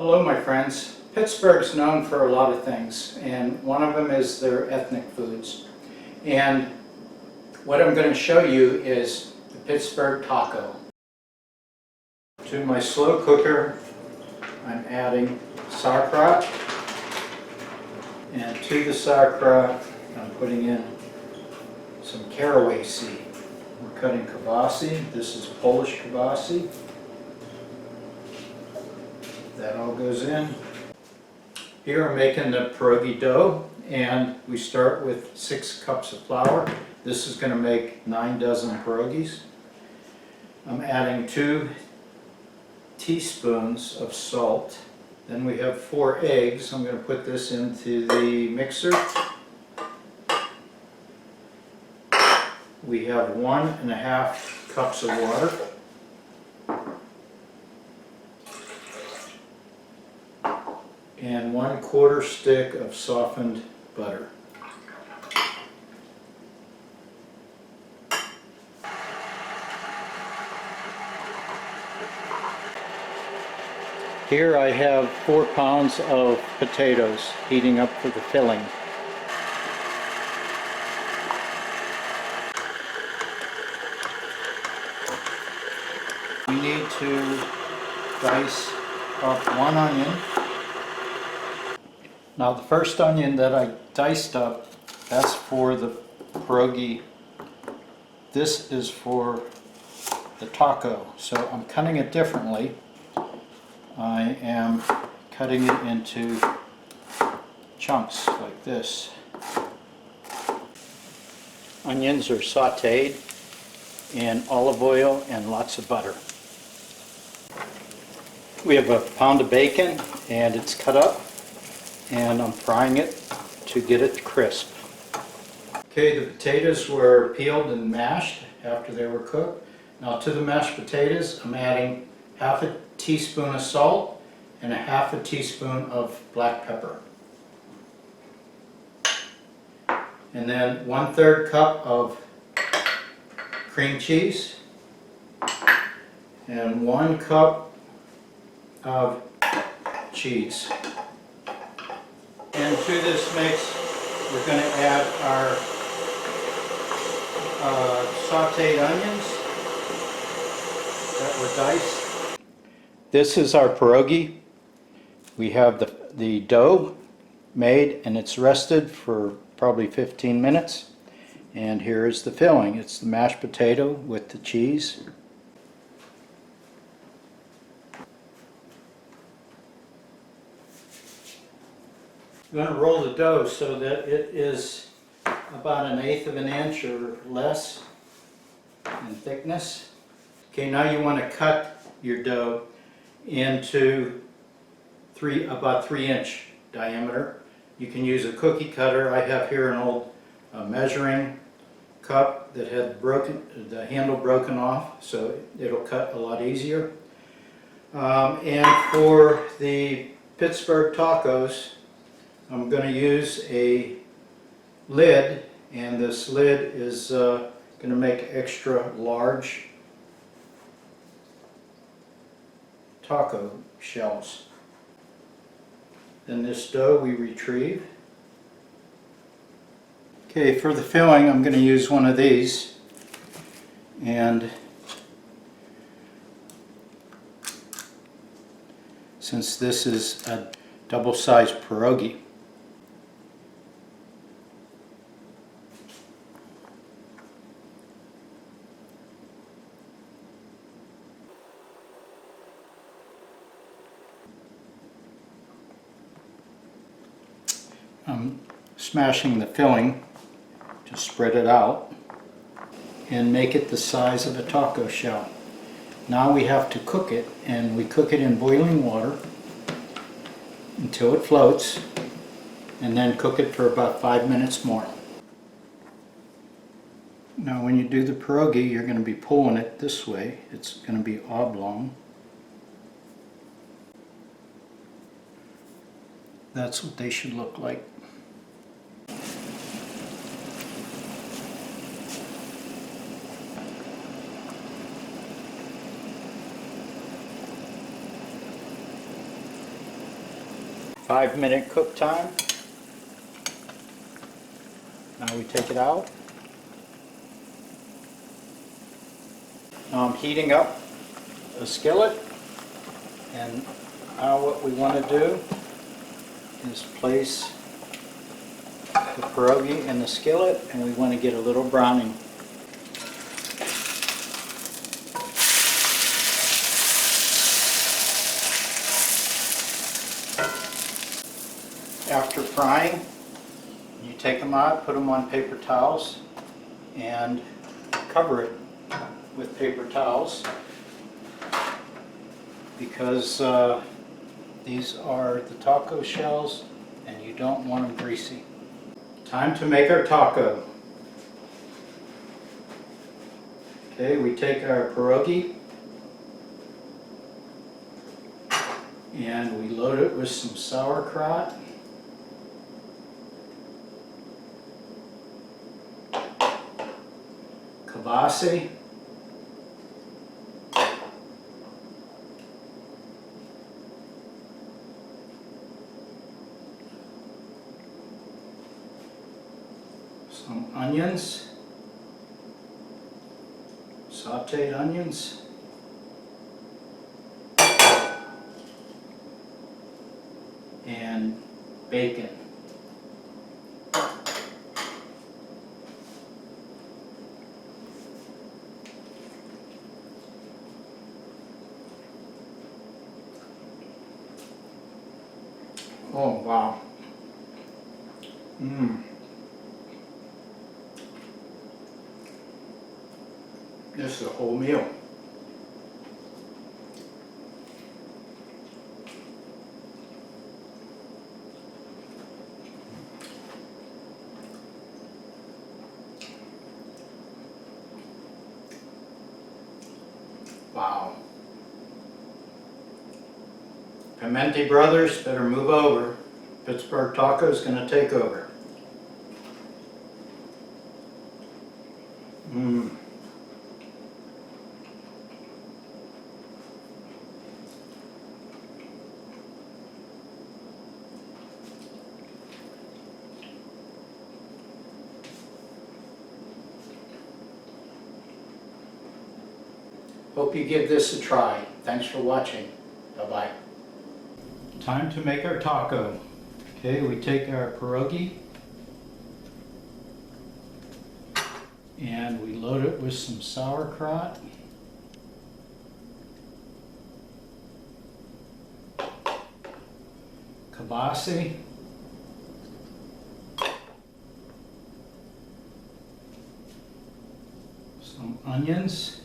Hello my friends. Pittsburgh is known for a lot of things, and one of them is their ethnic foods. And what I'm going to show you is the Pittsburgh Taco. To my slow cooker I'm adding sauerkraut, and to the sauerkraut I'm putting in some caraway seed. We're cutting kielbasa. This is Polish kielbasa. That all goes in. Here I'm making the pierogi dough, and we start with 6 cups of flour. This is going to make 9 dozen pierogis. I'm adding 2 teaspoons of salt. Then we have 4 eggs. I'm going to put this into the mixer. We have 1.5 cups of water. And 1/4 stick of softened butter. Here I have 4 pounds of potatoes heating up for the filling. We need to dice up 1 onion. Now the first onion that I diced up, that's for the pierogi. This is for the taco, so I'm cutting it differently. I am cutting it into chunks like this. Onions are sauteed in olive oil and lots of butter. We have a pound of bacon, and it's cut up, and I'm frying it to get it crisp. Okay, the potatoes were peeled and mashed after they were cooked. Now to the mashed potatoes, I'm adding 1/2 teaspoon of salt and 1/2 teaspoon of black pepper. And then 1/3 cup of cream cheese and 1 cup of cheese. And to this mix, we're going to add our sauteed onions that were diced. This is our pierogi. We have the dough made, and it's rested for probably 15 minutes. And here is the filling. It's the mashed potato with the cheese. I'm going to roll the dough so that it is about 1/8 of an inch or less in thickness. Okay, now you want to cut your dough into about 3-inch diameter. You can use a cookie cutter. I have here an old measuring cup that had the handle broken off, so it'll cut a lot easier. And for the Pittsburgh tacos, I'm going to use a lid, and this lid is going to make extra large taco shells. Then this dough we retrieve. Okay, for the filling I'm going to use one of these, and since this is a double-sized pierogi, I'm smashing the filling to spread it out and make it the size of a taco shell. Now we have to cook it, and we cook it in boiling water until it floats, and then cook it for about 5 minutes more. Now when you do the pierogi, you're going to be pulling it this way. It's going to be oblong. That's what they should look like. 5-minute cook time. Now we take it out. Now I'm heating up a skillet, and now what we want to do is place the pierogi in the skillet, and we want to get a little browning. After frying, you take them out, put them on paper towels, and cover it with paper towels, because these are the taco shells and you don't want them greasy. Time to make our taco. Okay, we take our pierogi and we load it with some sauerkraut, kielbasa, some onions, sauteed onions, and bacon. Oh wow. This is a whole meal. Wow. Pimente Brothers, better move over. Pittsburgh Taco is going to take over. Hope you give this a try. Thanks for watching. Bye-bye. Time to make our taco. Okay, we take our pierogi and we load it with some sauerkraut, kielbasa, some onions,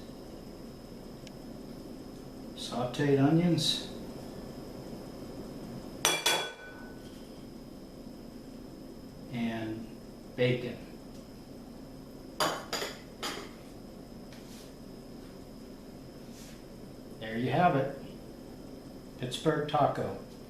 sauteed onions, and bacon. There you have it. Pittsburgh Taco.